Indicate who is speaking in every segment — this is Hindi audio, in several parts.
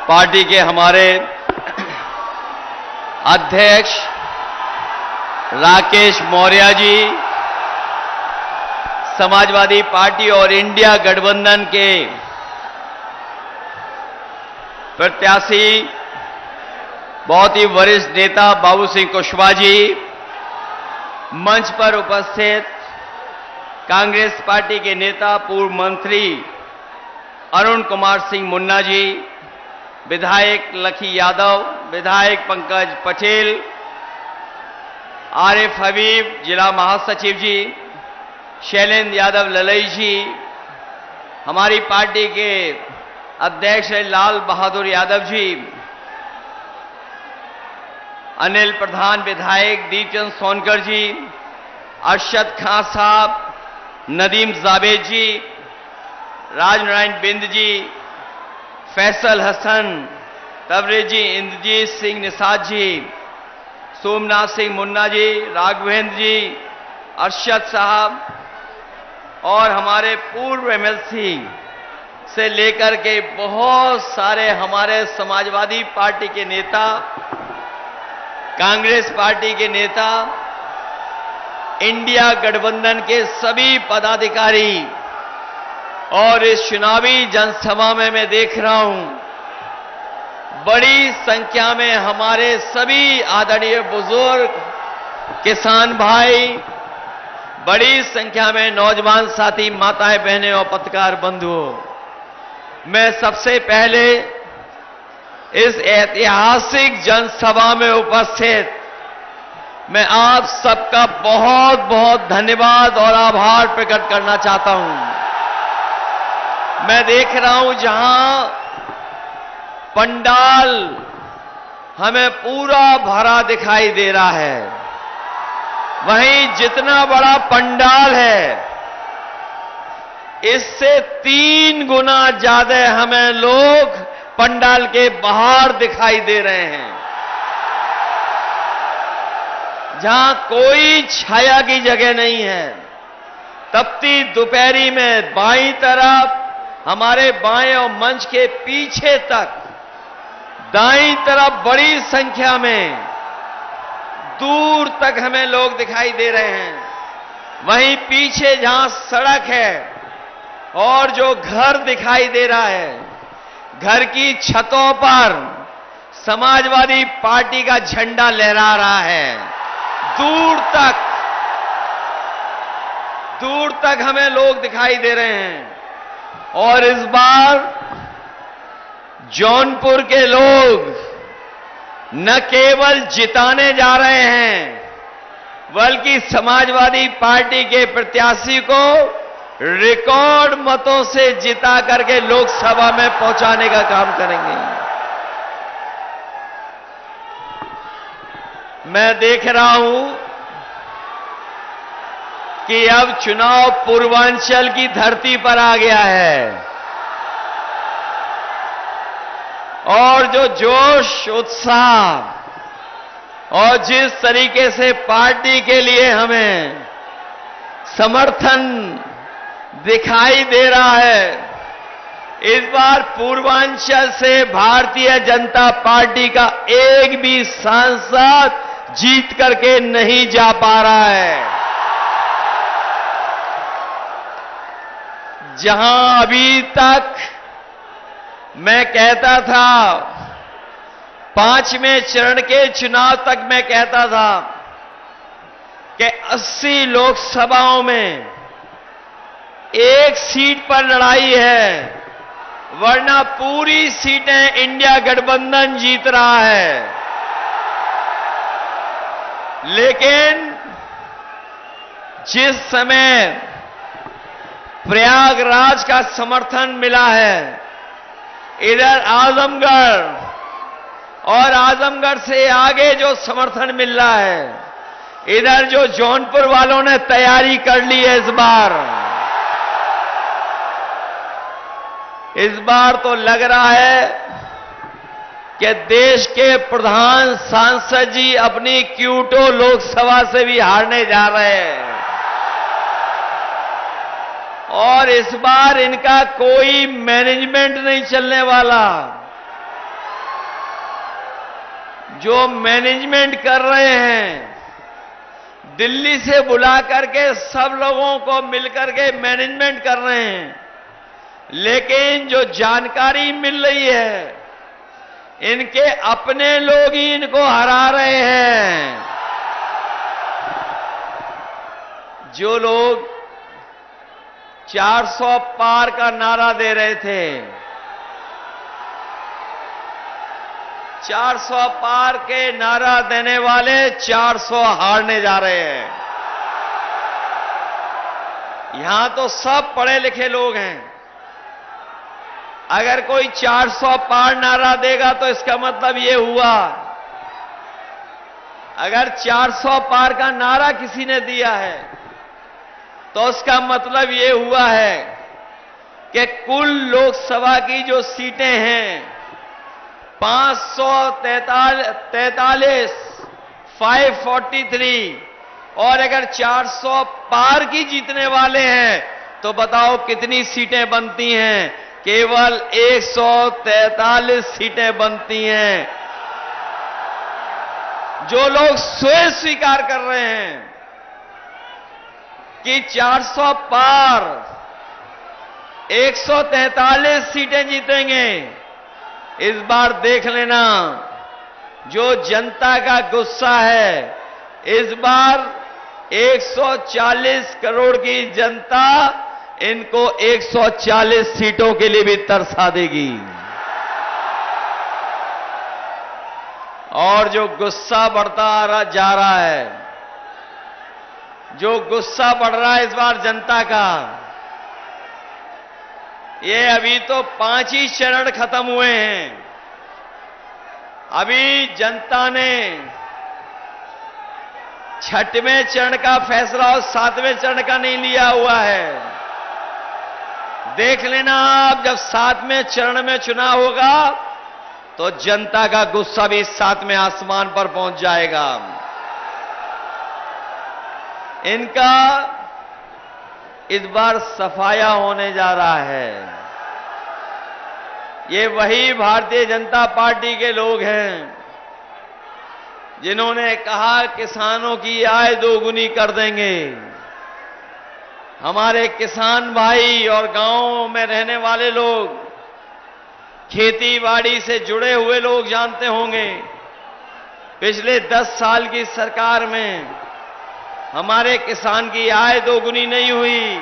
Speaker 1: पार्टी के हमारे अध्यक्ष राकेश मौर्य जी, समाजवादी पार्टी और इंडिया गठबंधन के प्रत्याशी बहुत ही वरिष्ठ नेता बाबू सिंह कुशवाहा जी, मंच पर उपस्थित कांग्रेस पार्टी के नेता पूर्व मंत्री अरुण कुमार सिंह मुन्ना जी, विधायक लखी यादव, विधायक पंकज पटेल, आरिफ हबीब जिला महासचिव जी, शैलेंद्र यादव ललई जी, हमारी पार्टी के अध्यक्ष लाल बहादुर यादव जी, अनिल प्रधान विधायक दीपचंद सोनकर जी, अरशद खान साहब, नदीम जावेद जी, राजनारायण बिंद जी, फैसल हसन तबरेजी, इंद्रजीत सिंह निषाद जी, सोमनाथ सिंह मुन्ना जी, राघवेंद्र जी, अरशद साहब और हमारे पूर्व एमएलसी से लेकर के बहुत सारे हमारे समाजवादी पार्टी के नेता, कांग्रेस पार्टी के नेता, इंडिया गठबंधन के सभी पदाधिकारी और इस चुनावी जनसभा में मैं देख रहा हूं बड़ी संख्या में हमारे सभी आदरणीय बुजुर्ग, किसान भाई, बड़ी संख्या में नौजवान साथी, माताएं, बहनें और पत्रकार बंधुओं, मैं सबसे पहले इस ऐतिहासिक जनसभा में उपस्थित मैं आप सबका बहुत बहुत धन्यवाद और आभार प्रकट करना चाहता हूं। मैं देख रहा हूं जहां पंडाल हमें पूरा भरा दिखाई दे रहा है, वहीं जितना बड़ा पंडाल है इससे 3 गुना ज्यादा हमें लोग पंडाल के बाहर दिखाई दे रहे हैं, जहां कोई छाया की जगह नहीं है। तपती दोपहरी में बाईं तरफ, हमारे बाएं और मंच के पीछे तक, दाईं तरफ बड़ी संख्या में दूर तक हमें लोग दिखाई दे रहे हैं। वहीं पीछे जहां सड़क है और जो घर दिखाई दे रहा है, घर की छतों पर समाजवादी पार्टी का झंडा लहरा रहा है। दूर तक हमें लोग दिखाई दे रहे हैं। और इस बार जौनपुर के लोग न केवल जिताने जा रहे हैं, बल्कि समाजवादी पार्टी के प्रत्याशी को रिकॉर्ड मतों से जिता करके लोकसभा में पहुंचाने का काम करेंगे। मैं देख रहा हूं कि अब चुनाव पूर्वांचल की धरती पर आ गया है और जो जोश, उत्साह और जिस तरीके से पार्टी के लिए हमें समर्थन दिखाई दे रहा है, इस बार पूर्वांचल से भारतीय जनता पार्टी का एक भी सांसद जीत करके नहीं जा पा रहा है। जहां अभी तक मैं कहता था, 5वें चरण के चुनाव तक मैं कहता था कि 80 लोकसभाओं में एक सीट पर लड़ाई है, वरना पूरी सीटें इंडिया गठबंधन जीत रहा है। लेकिन जिस समय प्रयागराज का समर्थन मिला है, इधर आजमगढ़ और आजमगढ़ से आगे जो समर्थन मिल रहा है, इधर जो जौनपुर वालों ने तैयारी कर ली है इस बार तो लग रहा है कि देश के प्रधान सांसद जी अपनी क्यूटो लोकसभा से भी हारने जा रहे हैं और इस बार इनका कोई मैनेजमेंट नहीं चलने वाला। जो मैनेजमेंट कर रहे हैं, दिल्ली से बुला करके सब लोगों को मिलकर के मैनेजमेंट कर रहे हैं, लेकिन जो जानकारी मिल रही है, इनके अपने लोग ही इनको हरा रहे हैं। जो लोग 400 पार का नारा दे रहे थे, 400 पार के नारा देने वाले 400 हारने जा रहे हैं। यहां तो सब पढ़े लिखे लोग हैं। अगर कोई 400 पार नारा देगा तो इसका मतलब ये हुआ, अगर 400 पार का नारा किसी ने दिया है तो उसका मतलब ये हुआ है कि कुल लोकसभा की जो सीटें हैं 543, 543, और अगर 400 पार की जीतने वाले हैं तो बताओ कितनी सीटें बनती हैं? केवल 143 सीटें बनती हैं। जो लोग स्वयं स्वीकार कर रहे हैं कि 400 पार 143 सीटें जीतेंगे, इस बार देख लेना जो जनता का गुस्सा है, इस बार 140 करोड़ की जनता इनको 140 सीटों के लिए भी तरसा देगी। और जो गुस्सा बढ़ता जा रहा है, जो गुस्सा बढ़ रहा है इस बार जनता का, ये अभी तो 5 ही चरण खत्म हुए हैं। अभी जनता ने 6वें चरण का फैसला और 7वें चरण का नहीं लिया हुआ है। देख लेना आप, जब 7वें चरण में चुनाव होगा तो जनता का गुस्सा भी 7वें आसमान पर पहुंच जाएगा। इनका इस बार सफाया होने जा रहा है। ये वही भारतीय जनता पार्टी के लोग हैं जिन्होंने कहा किसानों की आय दोगुनी कर देंगे। हमारे किसान भाई और गांवों में रहने वाले लोग, खेती बाड़ी से जुड़े हुए लोग जानते होंगे, पिछले 10 साल की सरकार में हमारे किसान की आय दोगुनी नहीं हुई,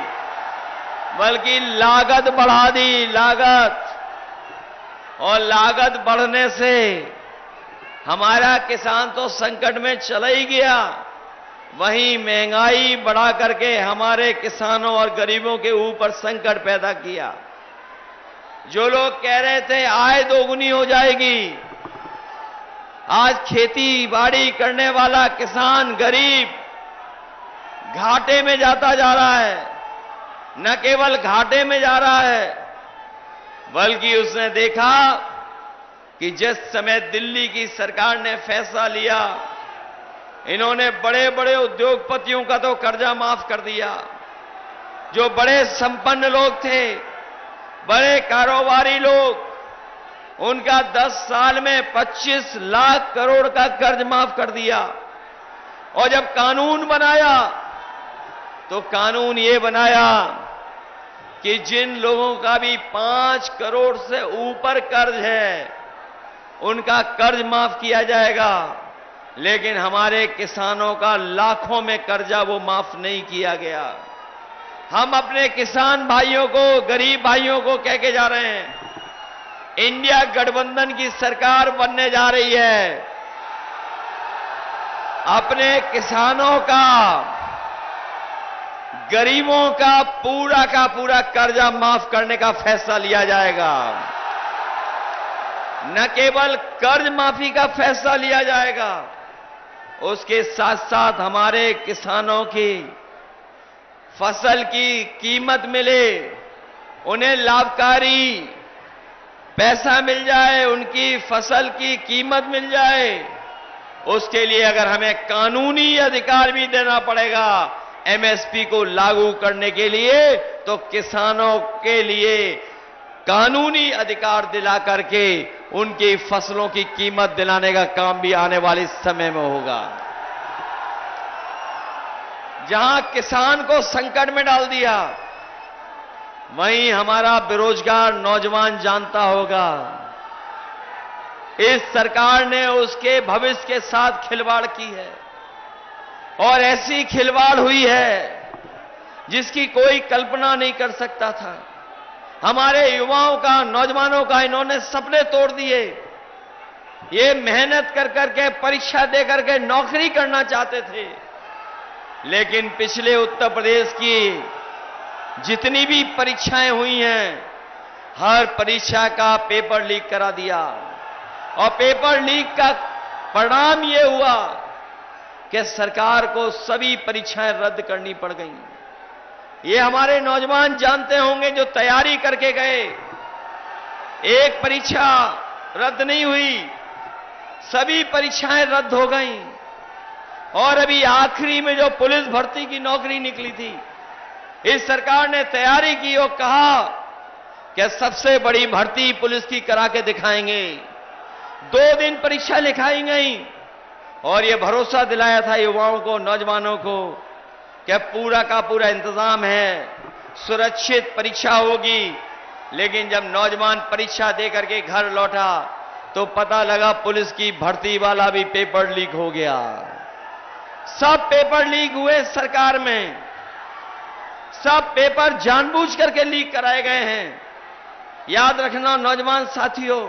Speaker 1: बल्कि लागत बढ़ा दी। और लागत बढ़ने से हमारा किसान तो संकट में चला ही गया, वहीं महंगाई बढ़ा करके हमारे किसानों और गरीबों के ऊपर संकट पैदा किया। जो लोग कह रहे थे आय दोगुनी हो जाएगी, आज खेती बाड़ी करने वाला किसान गरीब घाटे में जाता जा रहा है। न केवल घाटे में जा रहा है, बल्कि उसने देखा कि जिस समय दिल्ली की सरकार ने फैसला लिया, इन्होंने बड़े बड़े उद्योगपतियों का तो कर्जा माफ कर दिया। जो बड़े संपन्न लोग थे, बड़े कारोबारी लोग, उनका 10 साल में 25 लाख करोड़ का कर्ज माफ कर दिया। और जब कानून बनाया तो कानून ये बनाया कि जिन लोगों का भी 5 करोड़ से ऊपर कर्ज है, उनका कर्ज माफ किया जाएगा। लेकिन हमारे किसानों का लाखों में कर्जा वो माफ नहीं किया गया। हम अपने किसान भाइयों को, गरीब भाइयों को कह के जा रहे हैं, इंडिया गठबंधन की सरकार बनने जा रही है। अपने किसानों का, गरीबों का पूरा कर्जा माफ करने का फैसला लिया जाएगा। न केवल कर्ज माफी का फैसला लिया जाएगा, उसके साथ साथ हमारे किसानों की फसल की कीमत मिले, उन्हें लाभकारी पैसा मिल जाए, उनकी फसल की कीमत मिल जाए। उसके लिए अगर हमें कानूनी अधिकार भी देना पड़ेगा एमएसपी को लागू करने के लिए, तो किसानों के लिए कानूनी अधिकार दिला करके उनकी फसलों की कीमत दिलाने का काम भी आने वाले समय में होगा। जहां किसान को संकट में डाल दिया, वहीं हमारा बेरोजगार नौजवान जानता होगा इस सरकार ने उसके भविष्य के साथ खिलवाड़ की है, और ऐसी खिलवाड़ हुई है जिसकी कोई कल्पना नहीं कर सकता था। हमारे युवाओं का, नौजवानों का इन्होंने सपने तोड़ दिए। ये मेहनत कर करके, परीक्षा दे करके नौकरी करना चाहते थे, लेकिन पिछले उत्तर प्रदेश की जितनी भी परीक्षाएं हुई हैं, हर परीक्षा का पेपर लीक करा दिया, और पेपर लीक का परिणाम यह हुआ कि सरकार को सभी परीक्षाएं रद्द करनी पड़ गईं। ये हमारे नौजवान जानते होंगे जो तैयारी करके गए, एक परीक्षा रद्द नहीं हुई, सभी परीक्षाएं रद्द हो गईं। और अभी आखिरी में जो पुलिस भर्ती की नौकरी निकली थी, इस सरकार ने तैयारी की और कहा कि सबसे बड़ी भर्ती पुलिस की करा के दिखाएंगे। 2 दिन परीक्षा लिखाई गई और यह भरोसा दिलाया था युवाओं को, नौजवानों को कि पूरा का पूरा इंतजाम है, सुरक्षित परीक्षा होगी। लेकिन जब नौजवान परीक्षा देकर के घर लौटा तो पता लगा पुलिस की भर्ती वाला भी पेपर लीक हो गया। सब पेपर लीक हुए सरकार में, सब पेपर जानबूझ करके लीक कराए गए हैं। याद रखना नौजवान साथियों,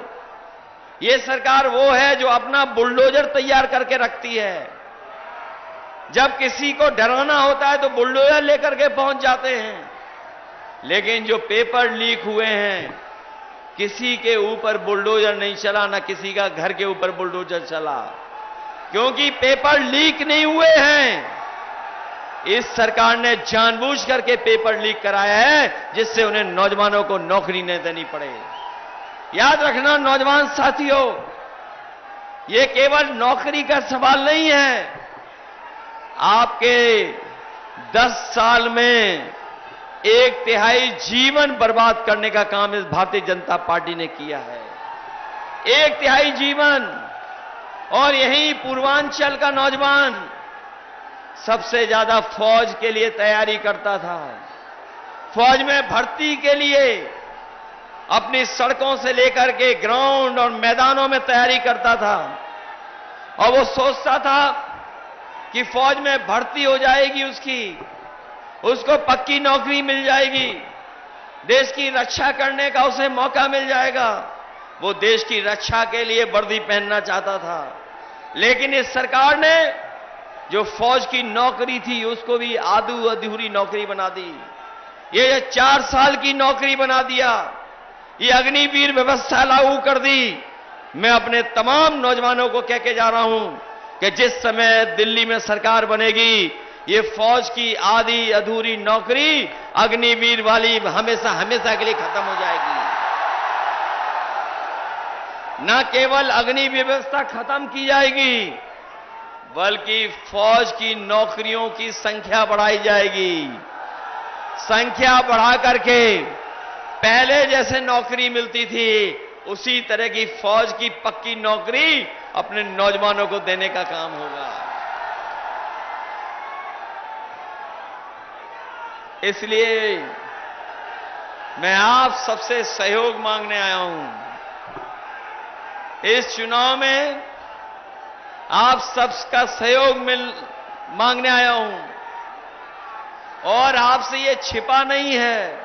Speaker 1: ये सरकार वो है जो अपना बुलडोजर तैयार करके रखती है। जब किसी को डराना होता है तो बुलडोजर लेकर के पहुंच जाते हैं, लेकिन जो पेपर लीक हुए हैं, किसी के ऊपर बुलडोजर नहीं चला, ना किसी का घर के ऊपर बुलडोजर चला, क्योंकि पेपर लीक नहीं हुए हैं। इस सरकार ने जानबूझ करके पेपर लीक कराया है, जिससे उन्हें नौजवानों को नौकरी न देनी पड़े। याद रखना नौजवान साथियों, यह केवल नौकरी का सवाल नहीं है। आपके 10 साल में 1/3 जीवन बर्बाद करने का काम इस भारतीय जनता पार्टी ने किया है। 1/3 जीवन। और यही पूर्वांचल का नौजवान सबसे ज्यादा फौज के लिए तैयारी करता था। फौज में भर्ती के लिए अपनी सड़कों से लेकर के ग्राउंड और मैदानों में तैयारी करता था, और वो सोचता था कि फौज में भर्ती हो जाएगी उसको पक्की नौकरी मिल जाएगी, देश की रक्षा करने का उसे मौका मिल जाएगा। वो देश की रक्षा के लिए वर्दी पहनना चाहता था, लेकिन इस सरकार ने जो फौज की नौकरी थी उसको भी आधू अधूरी नौकरी बना दी। ये 4 साल की नौकरी बना दिया। ये अग्निवीर व्यवस्था लागू कर दी। मैं अपने तमाम नौजवानों को कह के जा रहा हूं कि जिस समय दिल्ली में सरकार बनेगी, ये फौज की आधी अधूरी नौकरी अग्निवीर वाली हमेशा हमेशा के लिए खत्म हो जाएगी। न केवल अग्नि व्यवस्था खत्म की जाएगी, बल्कि फौज की नौकरियों की संख्या बढ़ाई जाएगी। संख्या बढ़ा करके पहले जैसे नौकरी मिलती थी, उसी तरह की फौज की पक्की नौकरी अपने नौजवानों को देने का काम होगा। इसलिए मैं आप सबसे सहयोग मांगने आया हूं। इस चुनाव में आप सबका सहयोग मांगने आया हूं, और आपसे ये छिपा नहीं है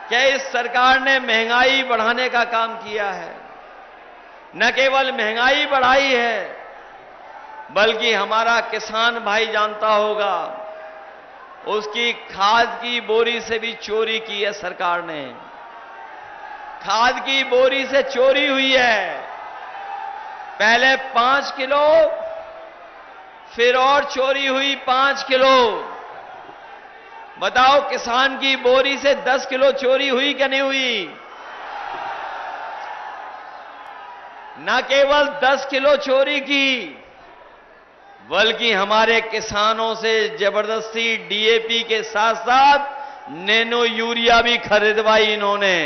Speaker 1: कि इस सरकार ने महंगाई बढ़ाने का काम किया है। न केवल महंगाई बढ़ाई है, बल्कि हमारा किसान भाई जानता होगा, उसकी खाद की बोरी से भी चोरी की है सरकार ने। खाद की बोरी से चोरी हुई है। पहले 5 किलो, फिर और चोरी हुई 5 किलो। बताओ किसान की बोरी से 10 किलो चोरी हुई कि नहीं हुई? न केवल 10 किलो चोरी की, बल्कि हमारे किसानों से जबरदस्ती डीएपी के साथ साथ नैनो यूरिया भी खरीदवाई इन्होंने।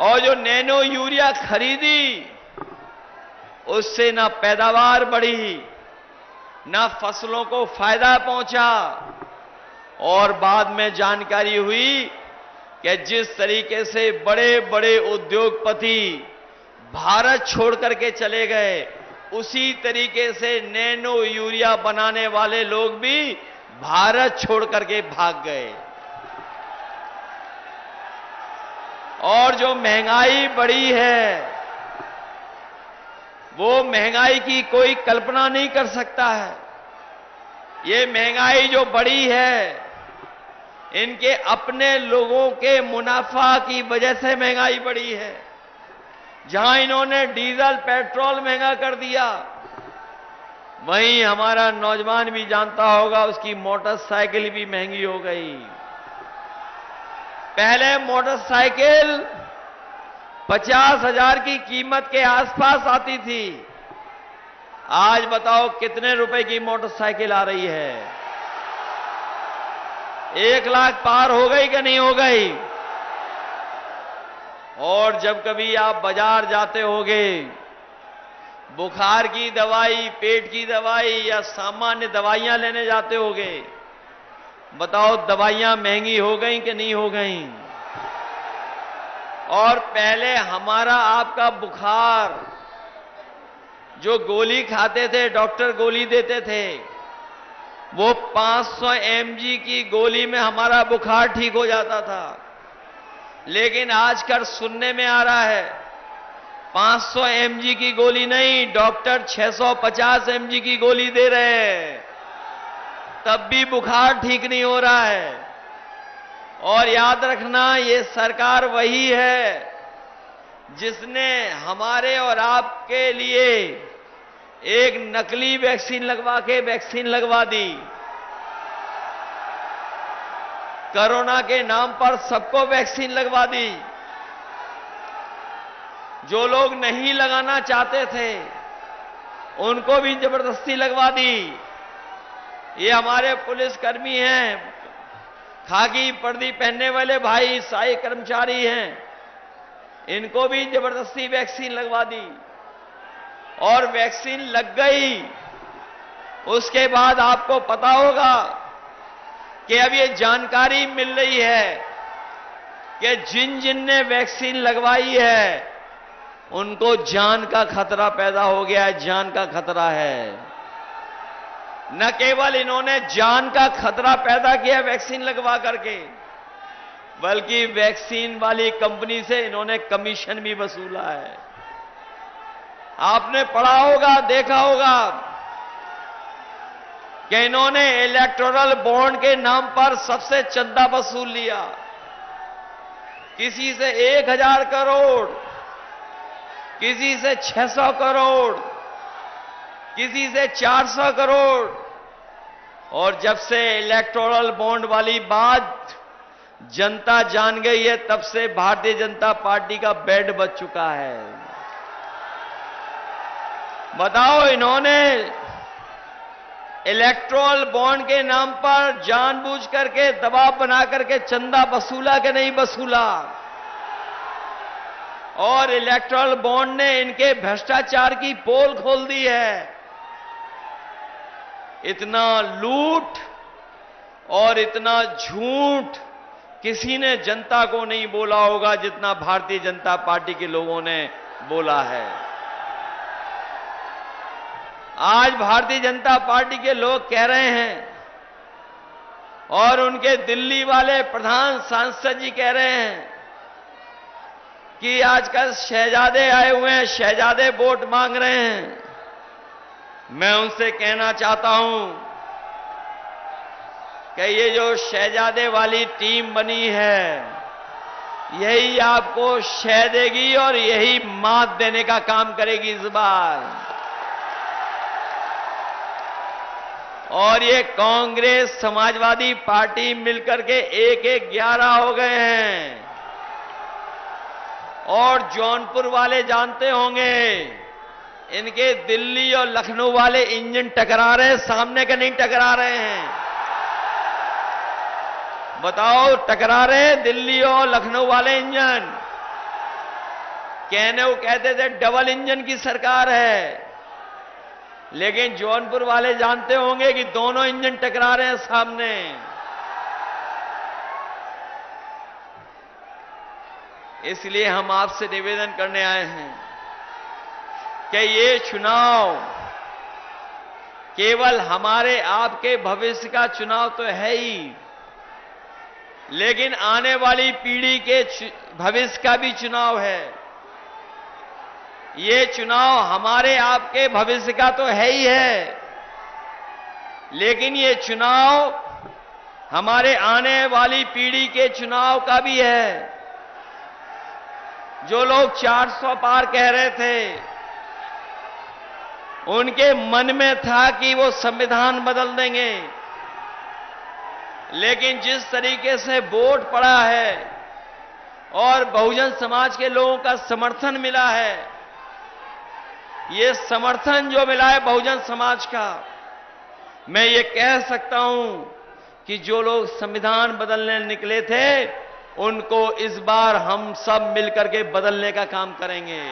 Speaker 1: और जो नैनो यूरिया खरीदी उससे ना पैदावार बढ़ी, ना फसलों को फायदा पहुंचा, और बाद में जानकारी हुई कि जिस तरीके से बड़े बड़े उद्योगपति भारत छोड़ करके चले गए, उसी तरीके से नैनो यूरिया बनाने वाले लोग भी भारत छोड़ करके भाग गए। और जो महंगाई बढ़ी है, वो महंगाई की कोई कल्पना नहीं कर सकता है। ये महंगाई जो बढ़ी है, इनके अपने लोगों के मुनाफा की वजह से महंगाई बढ़ी है। जहां इन्होंने डीजल पेट्रोल महंगा कर दिया, वहीं हमारा नौजवान भी जानता होगा उसकी मोटरसाइकिल भी महंगी हो गई। पहले मोटरसाइकिल 50,000 की कीमत के आसपास आती थी, आज बताओ कितने रुपए की मोटरसाइकिल आ रही है? 1 लाख पार हो गई कि नहीं हो गई? और जब कभी आप बाजार जाते होगे, बुखार की दवाई, पेट की दवाई या सामान्य दवाइयां लेने जाते होगे, बताओ दवाइयां महंगी हो गई कि नहीं हो गई? और पहले हमारा आपका बुखार, जो गोली खाते थे, डॉक्टर गोली देते थे, वो 500 mg की गोली में हमारा बुखार ठीक हो जाता था। लेकिन आजकल सुनने में आ रहा है 500 mg की गोली नहीं, डॉक्टर 650 mg की गोली दे रहे हैं, तब भी बुखार ठीक नहीं हो रहा है। और याद रखना, ये सरकार वही है जिसने हमारे और आपके लिए एक नकली वैक्सीन लगवा के वैक्सीन लगवा दी। कोरोना के नाम पर सबको वैक्सीन लगवा दी। जो लोग नहीं लगाना चाहते थे, उनको भी जबरदस्ती लगवा दी। ये हमारे पुलिसकर्मी हैं, खाकी वर्दी पहनने वाले भाई, सहायक कर्मचारी हैं, इनको भी जबरदस्ती वैक्सीन लगवा दी। और वैक्सीन लग गई, उसके बाद आपको पता होगा कि अब ये जानकारी मिल रही है कि जिन जिन ने वैक्सीन लगवाई है, उनको जान का खतरा पैदा हो गया है, जान का खतरा है। न केवल इन्होंने जान का खतरा पैदा किया वैक्सीन लगवा करके, बल्कि वैक्सीन वाली कंपनी से इन्होंने कमीशन भी वसूला है। आपने पढ़ा होगा, देखा होगा कि इन्होंने इलेक्टोरल बॉन्ड के नाम पर सबसे चंदा वसूल लिया। किसी से 1000 करोड़, किसी से 600 करोड़, किसी से 400 करोड़। और जब से इलेक्टोरल बॉन्ड वाली बात जनता जान गई है, तब से भारतीय जनता पार्टी का बेड बच चुका है। बताओ, इन्होंने इलेक्टोरल बॉन्ड के नाम पर जानबूझ करके दबाव बना करके चंदा वसूला कि नहीं वसूला? और इलेक्टोरल बॉन्ड ने इनके भ्रष्टाचार की पोल खोल दी है। इतना लूट और इतना झूठ किसी ने जनता को नहीं बोला होगा जितना भारतीय जनता पार्टी के लोगों ने बोला है। आज भारतीय जनता पार्टी के लोग कह रहे हैं, और उनके दिल्ली वाले प्रधान सांसद जी कह रहे हैं कि आजकल शहजादे आए हुए हैं, शहजादे वोट मांग रहे हैं। मैं उनसे कहना चाहता हूं कि ये जो शहजादे वाली टीम बनी है, यही आपको शह देगी और यही मात देने का काम करेगी इस बार। और ये कांग्रेस, समाजवादी पार्टी मिलकर के 1-11 हो गए हैं। और जौनपुर वाले जानते होंगे, इनके दिल्ली और लखनऊ वाले इंजन टकरा रहे हैं, सामने के नहीं टकरा रहे हैं। बताओ, टकरा रहे हैं दिल्ली और लखनऊ वाले इंजन। कहने वो कहते थे डबल इंजन की सरकार है, लेकिन जौनपुर वाले जानते होंगे कि दोनों इंजन टकरा रहे हैं सामने। इसलिए हम आपसे निवेदन करने आए हैं कि ये चुनाव केवल हमारे आपके भविष्य का चुनाव तो है ही, लेकिन आने वाली पीढ़ी के भविष्य का भी चुनाव है। ये चुनाव हमारे आपके भविष्य का तो है ही है, लेकिन ये चुनाव हमारे आने वाली पीढ़ी के चुनाव का भी है। जो लोग 400 पार कह रहे थे, उनके मन में था कि वो संविधान बदल देंगे, लेकिन जिस तरीके से वोट पड़ा है और बहुजन समाज के लोगों का समर्थन मिला है, ये समर्थन जो मिला है बहुजन समाज का, मैं ये कह सकता हूं कि जो लोग संविधान बदलने निकले थे, उनको इस बार हम सब मिलकर के बदलने का काम करेंगे।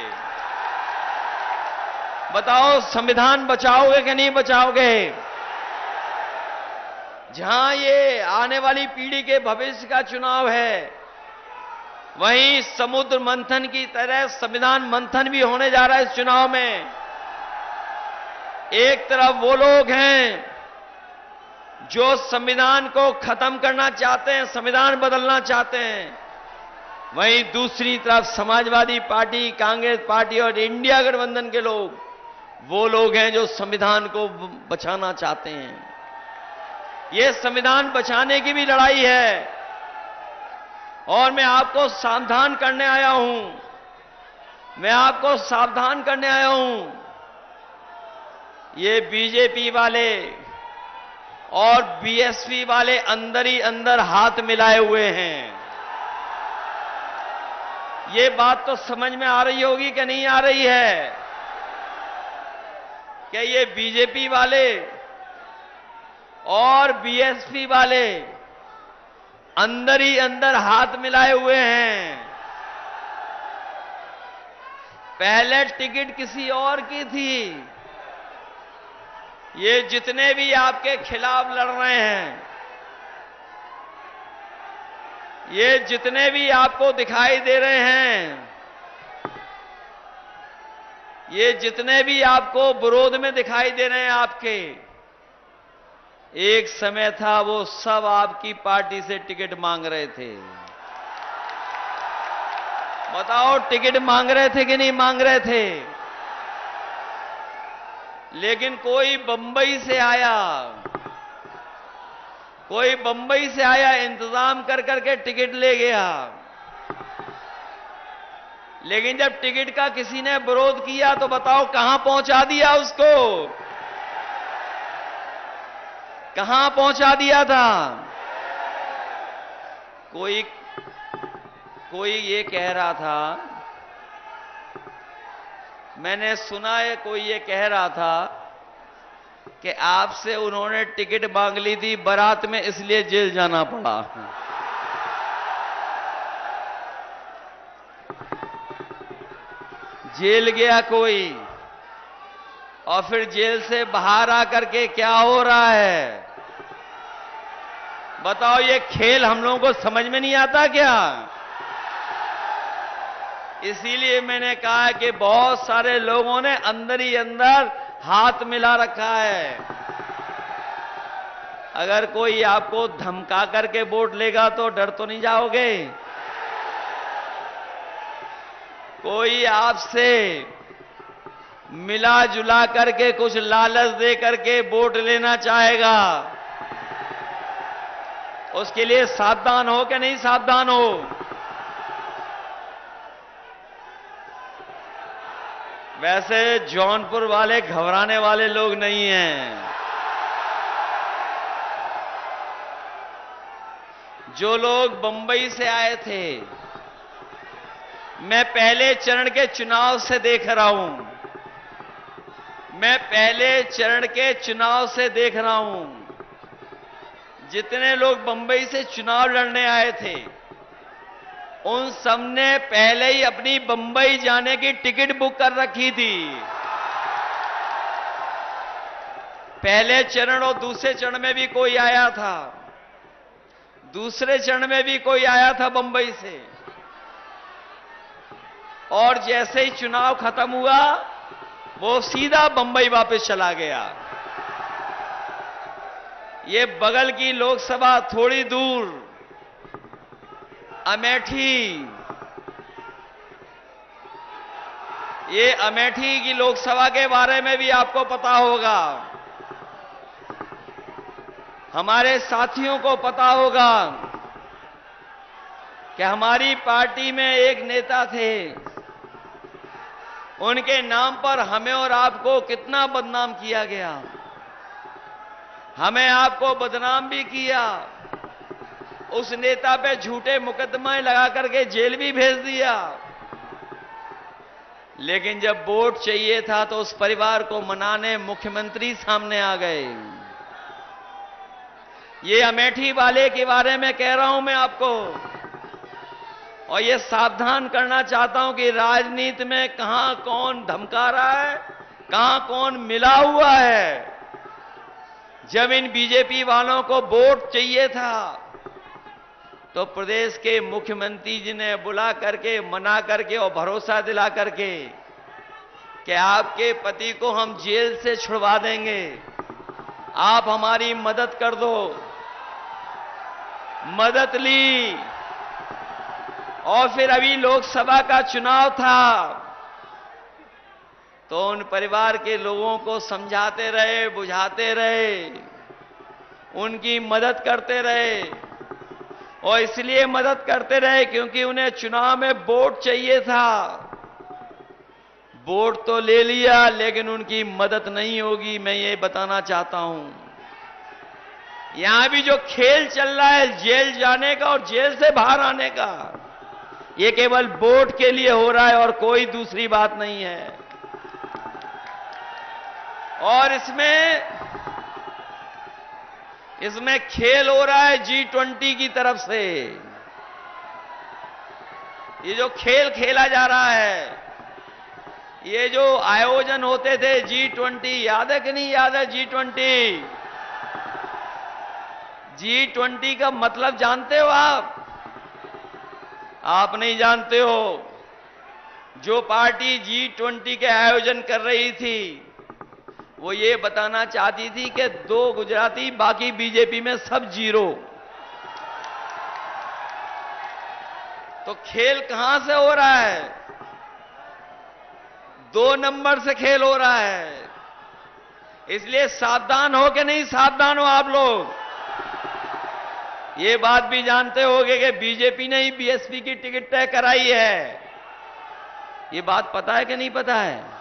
Speaker 1: बताओ संविधान बचाओगे कि नहीं बचाओगे? जहां ये आने वाली पीढ़ी के भविष्य का चुनाव है, वहीं समुद्र मंथन की तरह संविधान मंथन भी होने जा रहा है इस चुनाव में। एक तरफ वो लोग हैं जो संविधान को खत्म करना चाहते हैं, संविधान बदलना चाहते हैं, वहीं दूसरी तरफ समाजवादी पार्टी, कांग्रेस पार्टी और इंडिया गठबंधन के लोग वो लोग हैं जो संविधान को बचाना चाहते हैं। ये संविधान बचाने की भी लड़ाई है, और मैं आपको सावधान करने आया हूं, मैं आपको सावधान करने आया हूं। ये बीजेपी वाले और बीएसपी वाले अंदर ही अंदर हाथ मिलाए हुए हैं। ये बात तो समझ में आ रही होगी कि नहीं आ रही है? कि ये बीजेपी वाले और बीएसपी वाले अंदर ही अंदर हाथ मिलाए हुए हैं। पहले टिकट किसी और की थी। ये जितने भी आपके खिलाफ लड़ रहे हैं, ये जितने भी आपको दिखाई दे रहे हैं, ये जितने भी आपको विरोध में दिखाई दे रहे हैं आपके, एक समय था वो सब आपकी पार्टी से टिकट मांग रहे थे। बताओ टिकट मांग रहे थे कि नहीं मांग रहे थे? लेकिन कोई बंबई से आया, कोई बंबई से आया, इंतजाम कर करके टिकट ले गया। लेकिन जब टिकट का किसी ने विरोध किया तो बताओ कहां पहुंचा दिया उसको? कहां पहुंचा दिया था? कोई ये कह रहा था, मैंने सुना है कोई ये कह रहा था कि आपसे उन्होंने टिकट मांग ली थी बारात में, इसलिए जेल जाना पड़ा। जेल गया कोई, और फिर जेल से बाहर आकर के क्या हो रहा है? बताओ ये खेल हम लोगों को समझ में नहीं आता क्या? इसीलिए मैंने कहा कि बहुत सारे लोगों ने अंदर ही अंदर हाथ मिला रखा है। अगर कोई आपको धमका करके वोट लेगा तो डर तो नहीं जाओगे? कोई आपसे मिला जुला करके कुछ लालच दे करके वोट लेना चाहेगा, उसके लिए सावधान हो कि नहीं सावधान हो? वैसे जौनपुर वाले घबराने वाले लोग नहीं हैं। जो लोग बंबई से आए थे, मैं पहले चरण के चुनाव से देख रहा हूं, मैं पहले चरण के चुनाव से देख रहा हूं। जितने लोग बंबई से चुनाव लड़ने आए थे, उन सब ने पहले ही अपनी बंबई जाने की टिकट बुक कर रखी थी। पहले चरण और दूसरे चरण में भी कोई आया था, दूसरे चरण में भी कोई आया था बंबई से, और जैसे ही चुनाव खत्म हुआ वो सीधा बंबई वापस चला गया। ये बगल की लोकसभा थोड़ी दूर अमेठी, ये अमेठी की लोकसभा के बारे में भी आपको पता होगा, हमारे साथियों को पता होगा कि हमारी पार्टी में एक नेता थे, उनके नाम पर हमें और आपको कितना बदनाम किया गया। हमें आपको बदनाम भी किया, उस नेता पे झूठे मुकदमे लगा करके जेल भी भेज दिया। लेकिन जब वोट चाहिए था तो उस परिवार को मनाने मुख्यमंत्री सामने आ गए। ये अमेठी वाले के बारे में कह रहा हूं मैं आपको, और ये सावधान करना चाहता हूं कि राजनीति में कहां कौन धमका रहा है, कहां कौन मिला हुआ है। जब इन बीजेपी वालों को वोट चाहिए था तो प्रदेश के मुख्यमंत्री जी ने बुला करके, मना करके और भरोसा दिला करके कि आपके पति को हम जेल से छुड़वा देंगे, आप हमारी मदद कर दो। मदद ली, और फिर अभी लोकसभा का चुनाव था तो उन परिवार के लोगों को समझाते रहे, बुझाते रहे, उनकी मदद करते रहे। और इसलिए मदद करते रहे क्योंकि उन्हें चुनाव में वोट चाहिए था। वोट तो ले लिया लेकिन उनकी मदद नहीं होगी, मैं ये बताना चाहता हूं। यहां भी जो खेल चल रहा है जेल जाने का और जेल से बाहर आने का, ये केवल वोट के लिए हो रहा है और कोई दूसरी बात नहीं है। और इसमें खेल हो रहा है G20 की तरफ से। ये जो खेल खेला जा रहा है, ये जो आयोजन होते थे G20, याद है कि नहीं याद है? G20 का मतलब जानते हो आप? आप नहीं जानते हो। जो पार्टी G20 के आयोजन कर रही थी वो ये बताना चाहती थी कि 2 गुजराती, बाकी बीजेपी में सब जीरो। तो खेल कहां से हो रहा है? 2 नंबर से खेल हो रहा है। इसलिए सावधान हो कि नहीं सावधान हो आप लोग? ये बात भी जानते होंगे कि बीजेपी ने ही बीएसपी की टिकट तय कराई है। ये बात पता है कि नहीं पता है?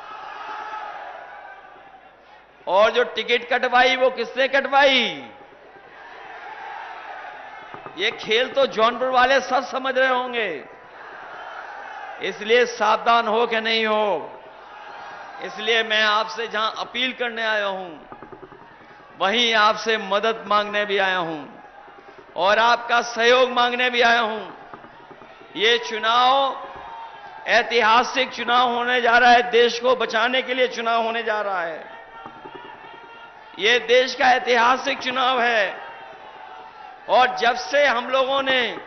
Speaker 1: और जो टिकट कटवाई वो किसने कटवाई? ये खेल तो जौनपुर वाले सब समझ रहे होंगे। इसलिए सावधान हो कि नहीं हो, इसलिए मैं आपसे जहां अपील करने आया हूं वहीं आपसे मदद मांगने भी आया हूं और आपका सहयोग मांगने भी आया हूं। ये चुनाव ऐतिहासिक चुनाव होने जा रहा है, देश को बचाने के लिए चुनाव होने जा रहा है। ये देश का ऐतिहासिक चुनाव है और जब से हम लोगों ने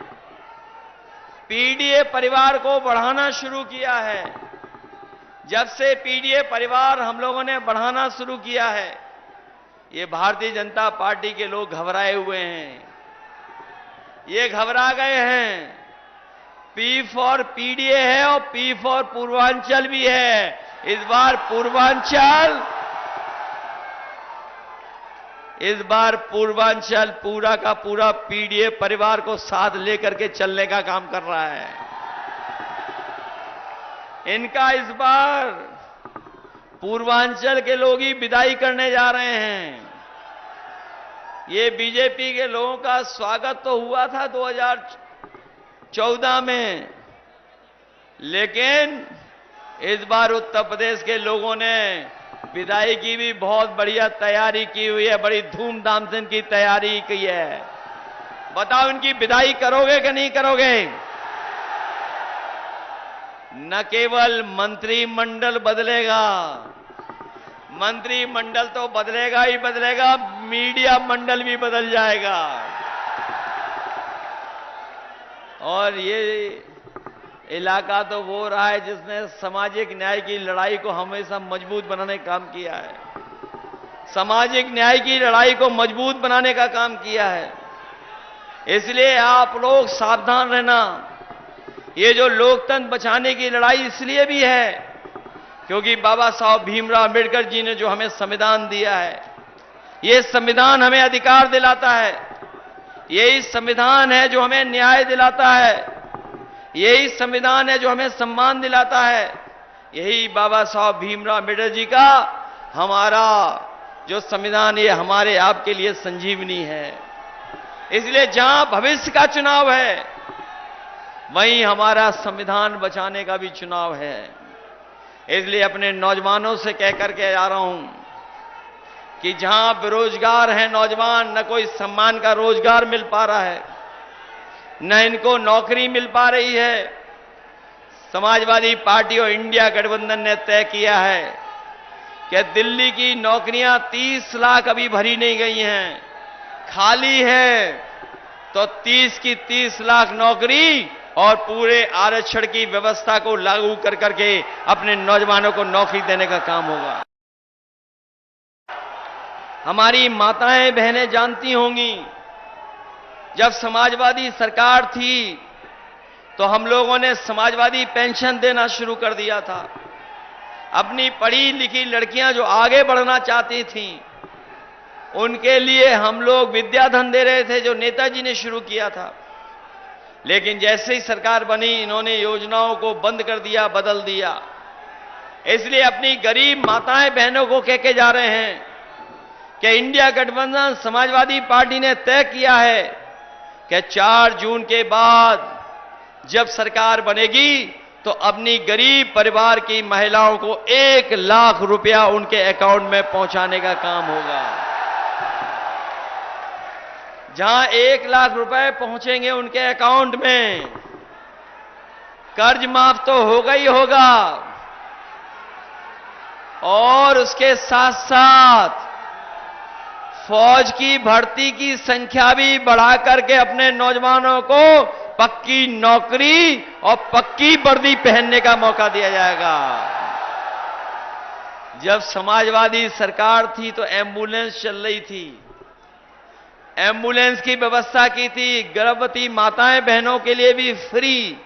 Speaker 1: पीडीए परिवार को बढ़ाना शुरू किया है, जब से पीडीए परिवार हम लोगों ने बढ़ाना शुरू किया है, ये भारतीय जनता पार्टी के लोग घबराए हुए हैं। ये घबरा गए हैं। पी फॉर पीडीए है और पी फॉर पूर्वांचल भी है। इस बार पूर्वांचल पूरा का पूरा पीडीए परिवार को साथ लेकर के चलने का काम कर रहा है। इनका इस बार पूर्वांचल के लोग ही विदाई करने जा रहे हैं। ये बीजेपी के लोगों का स्वागत तो हुआ था 2014 में, लेकिन इस बार उत्तर प्रदेश के लोगों ने विदाई की भी बहुत बढ़िया तैयारी की हुई है, बड़ी धूमधाम से इनकी तैयारी की है। बताओ इनकी विदाई करोगे कि नहीं करोगे? न केवल मंत्रिमंडल बदलेगा, मंत्रिमंडल तो बदलेगा ही बदलेगा, मीडिया मंडल भी बदल जाएगा। और ये इलाका तो वो रहा है जिसने सामाजिक न्याय की लड़ाई को हमेशा मजबूत बनाने का काम किया है, सामाजिक न्याय की लड़ाई को मजबूत बनाने का काम किया है। इसलिए आप लोग सावधान रहना। ये जो लोकतंत्र बचाने की लड़ाई इसलिए भी है क्योंकि बाबा साहब भीमराव अंबेडकर जी ने जो हमें संविधान दिया है, ये संविधान हमें अधिकार दिलाता है, यही संविधान है जो हमें न्याय दिलाता है, यही संविधान है जो हमें सम्मान दिलाता है। यही बाबा साहब भीमराव अम्बेडकर जी का हमारा जो संविधान, ये हमारे आपके लिए संजीवनी है। इसलिए जहां भविष्य का चुनाव है वहीं हमारा संविधान बचाने का भी चुनाव है। इसलिए अपने नौजवानों से कह करके आ रहा हूं कि जहां बेरोजगार हैं नौजवान, न कोई सम्मान का रोजगार मिल पा रहा है, न इनको नौकरी मिल पा रही है, समाजवादी पार्टी और इंडिया गठबंधन ने तय किया है कि दिल्ली की नौकरियां 30 लाख अभी भरी नहीं गई हैं, खाली है, तो 30 की 30 लाख नौकरी और पूरे आरक्षण की व्यवस्था को लागू कर करके अपने नौजवानों को नौकरी देने का काम होगा। हमारी माताएं बहनें जानती होंगी, जब समाजवादी सरकार थी तो हम लोगों ने समाजवादी पेंशन देना शुरू कर दिया था। अपनी पढ़ी लिखी लड़कियां जो आगे बढ़ना चाहती थीं, उनके लिए हम लोग विद्याधन दे रहे थे जो नेताजी ने शुरू किया था। लेकिन जैसे ही सरकार बनी, इन्होंने योजनाओं को बंद कर दिया, बदल दिया। इसलिए अपनी गरीब माताएं बहनों को कह के जा रहे हैं कि इंडिया गठबंधन समाजवादी पार्टी ने तय किया है कि 4 जून के बाद जब सरकार बनेगी तो अपनी गरीब परिवार की महिलाओं को 1 लाख रुपया उनके अकाउंट में पहुंचाने का काम होगा। जहां 1 लाख रुपए पहुंचेंगे उनके अकाउंट में, कर्ज माफ तो होगा ही होगा, और उसके साथ साथ फौज की भर्ती की संख्या भी बढ़ा करके अपने नौजवानों को पक्की नौकरी और पक्की वर्दी पहनने का मौका दिया जाएगा। जब समाजवादी सरकार थी तो एम्बुलेंस चल रही थी, एम्बुलेंस की व्यवस्था की थी, गर्भवती माताएं बहनों के लिए भी फ्री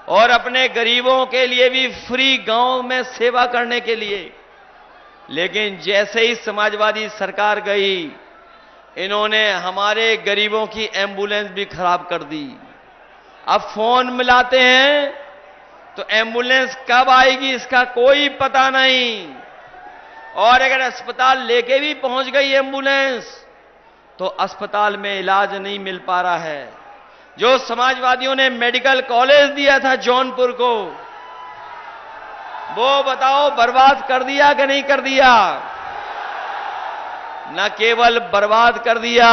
Speaker 1: और अपने गरीबों के लिए भी फ्री गांव में सेवा करने के लिए। लेकिन जैसे ही समाजवादी सरकार गई, इन्होंने हमारे गरीबों की एम्बुलेंस भी खराब कर दी। अब फोन मिलाते हैं तो एम्बुलेंस कब आएगी इसका कोई पता नहीं, और अगर अस्पताल लेके भी पहुंच गई एम्बुलेंस तो अस्पताल में इलाज नहीं मिल पा रहा है। जो समाजवादियों ने मेडिकल कॉलेज दिया था जौनपुर को, वो बताओ बर्बाद कर दिया कि नहीं कर दिया? न केवल बर्बाद कर दिया,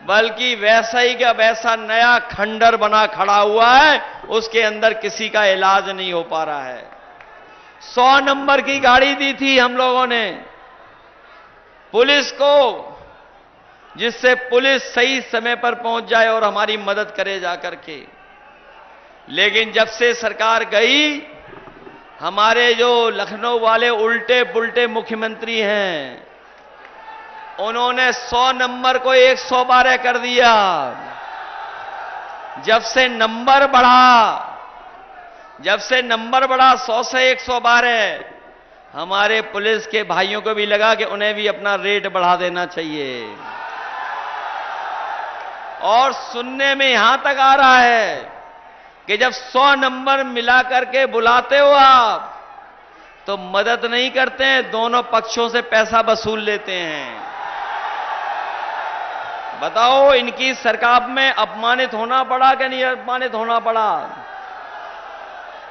Speaker 1: बल्कि वैसा ही का वैसा नया खंडर बना खड़ा हुआ है, उसके अंदर किसी का इलाज नहीं हो पा रहा है। 100 नंबर की गाड़ी दी थी हम लोगों ने पुलिस को, जिससे पुलिस सही समय पर पहुंच जाए और हमारी मदद करे जाकर के। लेकिन जब से सरकार गई, हमारे जो लखनऊ वाले उल्टे पुल्टे मुख्यमंत्री हैं, उन्होंने 100 नंबर को 112 कर दिया। जब से नंबर बढ़ा 100 से 112, हमारे पुलिस के भाइयों को भी लगा कि उन्हें भी अपना रेट बढ़ा देना चाहिए। और सुनने में यहां तक आ रहा है कि जब 100 नंबर मिला करके बुलाते हो आप, तो मदद नहीं करते हैं, दोनों पक्षों से पैसा वसूल लेते हैं। बताओ, इनकी सरकार में अपमानित होना पड़ा कि नहीं अपमानित होना पड़ा?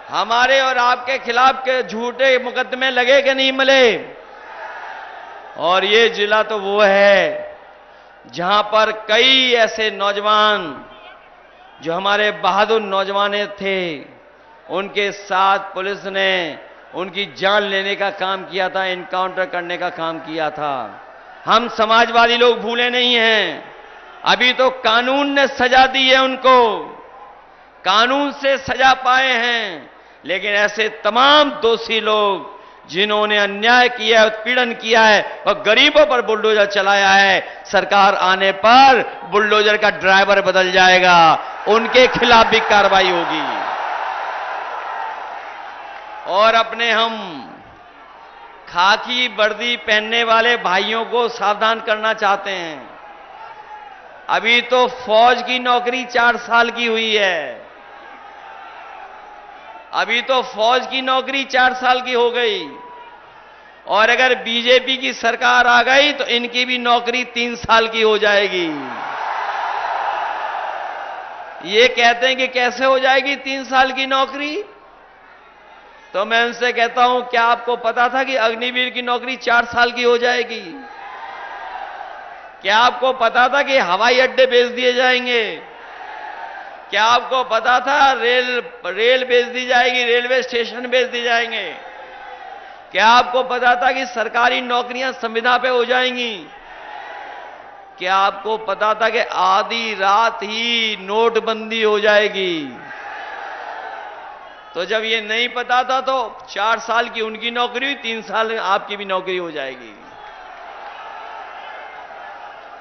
Speaker 1: हमारे और आपके खिलाफ के झूठे मुकदमे लगे कि नहीं मिले? और ये जिला तो वो है जहां पर कई ऐसे नौजवान जो हमारे बहादुर नौजवान थे, उनके साथ पुलिस ने उनकी जान लेने का काम किया था, एनकाउंटर करने का काम किया था। हम समाजवादी लोग भूले नहीं हैं। अभी तो कानून ने सजा दी है उनको, कानून से सजा पाए हैं, लेकिन ऐसे तमाम दोषी लोग जिन्होंने अन्याय किया है, उत्पीड़न किया है और गरीबों पर बुलडोजर चलाया है, सरकार आने पर बुलडोजर का ड्राइवर बदल जाएगा, उनके खिलाफ भी कार्रवाई होगी। और अपने हम खाकी वर्दी पहनने वाले भाइयों को सावधान करना चाहते हैं। अभी तो फौज की नौकरी 4 साल की हुई है, अभी तो फौज की नौकरी 4 साल की हो गई, और अगर बीजेपी की सरकार आ गई तो इनकी भी नौकरी 3 साल की हो जाएगी। ये कहते हैं कि कैसे हो जाएगी 3 साल की नौकरी? तो मैं उनसे कहता हूं, क्या आपको पता था कि अग्निवीर की नौकरी 4 साल की हो जाएगी? क्या आपको पता था कि हवाई अड्डे बेच दिए जाएंगे? क्या आपको पता था रेल बेच दी जाएगी, रेलवे स्टेशन बेच दिए जाएंगे? क्या आपको पता था कि सरकारी नौकरियां संविदा पे हो जाएंगी? क्या आपको पता था कि आधी रात ही नोटबंदी हो जाएगी? तो जब ये नहीं पता था तो 4 साल की उनकी नौकरी हुई, 3 साल आपकी भी नौकरी हो जाएगी।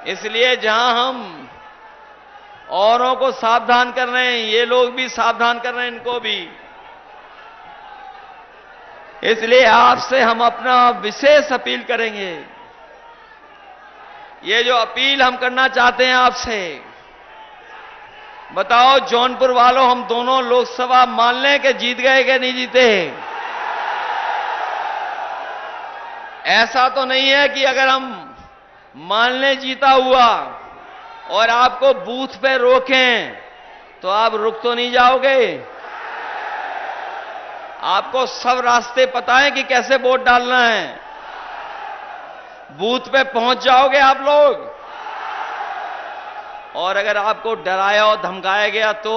Speaker 1: इसलिए जहां हम औरों को सावधान कर रहे हैं, ये लोग भी सावधान कर रहे हैं, इनको भी। इसलिए आपसे हम अपना विशेष अपील करेंगे। ये जो अपील हम करना चाहते हैं आपसे, बताओ जौनपुर वालों, हम दोनों लोकसभा मान लें कि जीत गए कि नहीं जीते? ऐसा तो नहीं है कि अगर हम मान लें जीता हुआ और आपको बूथ पे रोकें तो आप रुक तो नहीं जाओगे? आपको सब रास्ते पता है कि कैसे वोट डालना है, बूथ पे पहुंच जाओगे आप लोग। और अगर आपको डराया और धमकाया गया तो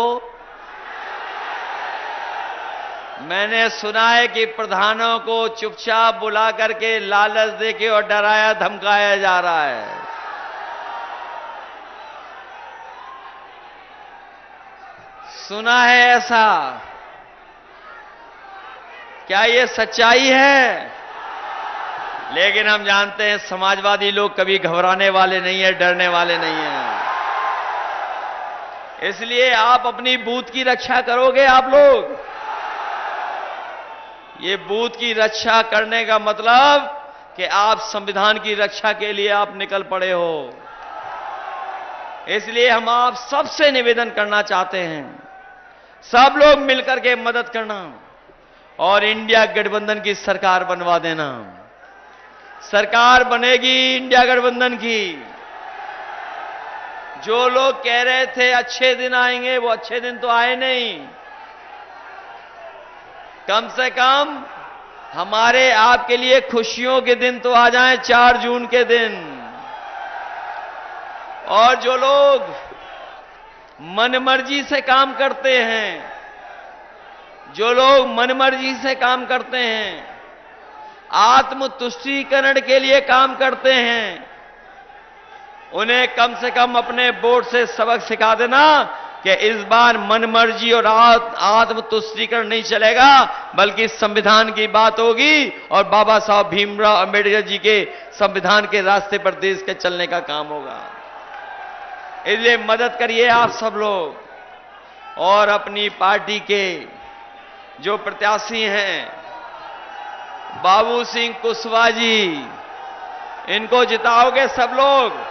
Speaker 1: मैंने सुना है कि प्रधानों को चुपचाप बुला करके लालच देके और डराया धमकाया जा रहा है। सुना है ऐसा? क्या ये सच्चाई है? लेकिन हम जानते हैं समाजवादी लोग कभी घबराने वाले नहीं है, डरने वाले नहीं हैं। इसलिए आप अपनी बूथ की रक्षा करोगे आप लोग। ये बूथ की रक्षा करने का मतलब कि आप संविधान की रक्षा के लिए आप निकल पड़े हो। इसलिए हम आप सबसे निवेदन करना चाहते हैं, सब लोग मिलकर के मदद करना और इंडिया गठबंधन की सरकार बनवा देना। सरकार बनेगी इंडिया गठबंधन की। जो लोग कह रहे थे अच्छे दिन आएंगे, वो अच्छे दिन तो आए नहीं। कम से कम हमारे आपके लिए खुशियों के दिन तो आ जाएं, 4 जून के दिन। और जो लोग मनमर्जी से काम करते हैं, जो लोग मनमर्जी से काम करते हैं, आत्मतुष्टीकरण के लिए काम करते हैं, उन्हें कम से कम अपने बोर्ड से सबक सिखा देना कि इस बार मनमर्जी और आत्मतुष्टीकरण नहीं चलेगा, बल्कि संविधान की बात होगी और बाबा साहब भीमराव अंबेडकर जी के संविधान के रास्ते पर देश के चलने का काम होगा। इसलिए मदद करिए आप सब लोग और अपनी पार्टी के जो प्रत्याशी हैं, बाबू सिंह कुशवाहा जी, इनको जिताओगे सब लोग।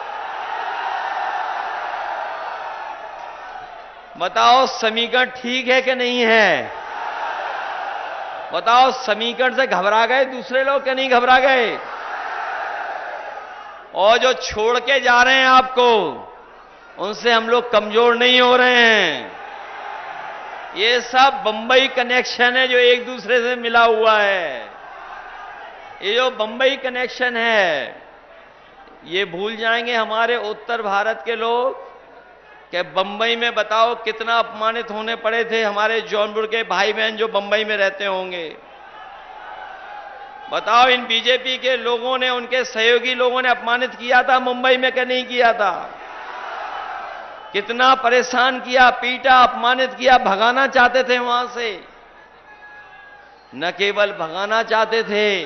Speaker 1: बताओ समीकरण ठीक है कि नहीं है? बताओ समीकरण से घबरा गए दूसरे लोग कि नहीं घबरा गए? और जो छोड़ के जा रहे हैं आपको, उनसे हम लोग कमजोर नहीं हो रहे हैं। ये सब बंबई कनेक्शन है जो एक दूसरे से मिला हुआ है। ये जो बंबई कनेक्शन है, ये भूल जाएंगे हमारे उत्तर भारत के लोग कि बंबई में बताओ कितना अपमानित होने पड़े थे हमारे जौनपुर के भाई बहन जो बंबई में रहते होंगे। बताओ इन बीजेपी के लोगों ने, उनके सहयोगी लोगों ने अपमानित किया था मुंबई में कि नहीं किया था? कितना परेशान किया, पीटा, अपमानित किया, भगाना चाहते थे वहां से। न केवल भगाना चाहते थे,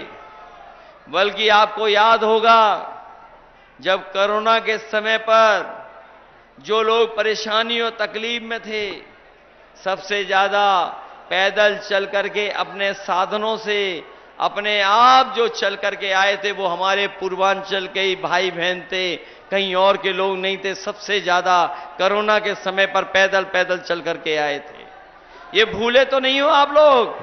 Speaker 1: बल्कि आपको याद होगा जब कोरोना के समय पर जो लोग परेशानी और तकलीफ में थे, सबसे ज्यादा पैदल चल करके अपने साधनों से अपने आप जो चल करके आए थे वो हमारे पूर्वांचल के ही भाई बहन थे, कहीं और के लोग नहीं थे। सबसे ज्यादा कोरोना के समय पर पैदल पैदल चल करके आए थे। ये भूले तो नहीं हो आप लोग?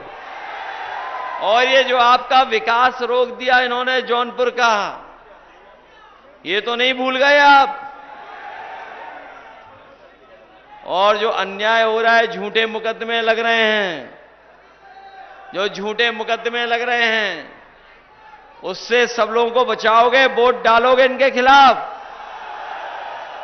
Speaker 1: और ये जो आपका विकास रोक दिया इन्होंने जौनपुर का, ये तो नहीं भूल गए आप? और जो अन्याय हो रहा है, झूठे मुकदमे लग रहे हैं, जो झूठे मुकदमे लग रहे हैं, उससे सब लोगों को बचाओगे, वोट डालोगे इनके खिलाफ।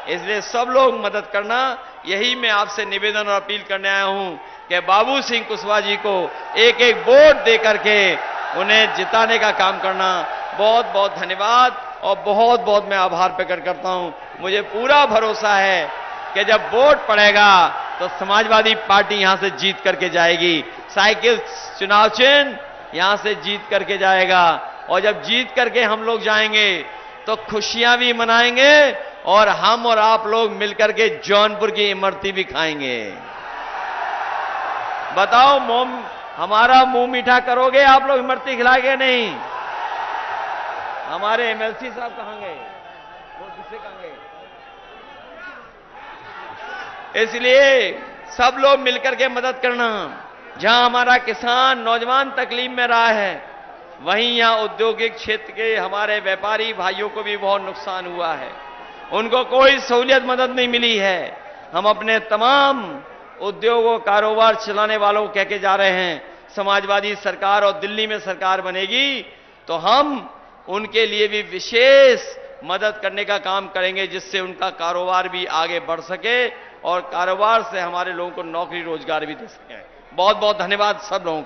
Speaker 1: इसलिए सब लोग मदद करना, यही मैं आपसे निवेदन और अपील करने आया हूं कि बाबू सिंह कुशवाहा जी को एक एक वोट दे करके उन्हें जिताने का काम करना। बहुत बहुत धन्यवाद और बहुत बहुत मैं आभार प्रकट करता हूं। मुझे पूरा भरोसा है कि जब वोट पड़ेगा तो समाजवादी पार्टी यहां से जीत करके जाएगी। साइकिल चुनाव चिन्ह यहां से जीत करके जाएगा, और जब जीत करके हम लोग जाएंगे तो खुशियां भी मनाएंगे और हम और आप लोग मिलकर के जौनपुर की इमरती भी खाएंगे। बताओ हमारा मुंह मीठा करोगे आप लोग, इमरती खिलाएंगे नहीं? हमारे एमएलसी साहब कहां गए? वो दूसरे कहां गए? इसलिए सब लोग मिलकर के मदद करना। जहां हमारा किसान नौजवान तकलीफ में रहा है, वहीं यहां औद्योगिक क्षेत्र के हमारे व्यापारी भाइयों को भी बहुत नुकसान हुआ है, उनको कोई सहूलियत मदद नहीं मिली है। हम अपने तमाम उद्योगों कारोबार चलाने वालों को कह के जा रहे हैं, समाजवादी सरकार और दिल्ली में सरकार बनेगी तो हम उनके लिए भी विशेष मदद करने का काम करेंगे, जिससे उनका कारोबार भी आगे बढ़ सके और कारोबार से हमारे लोगों को नौकरी रोजगार भी दे सके। बहुत बहुत धन्यवाद सब लोगों को।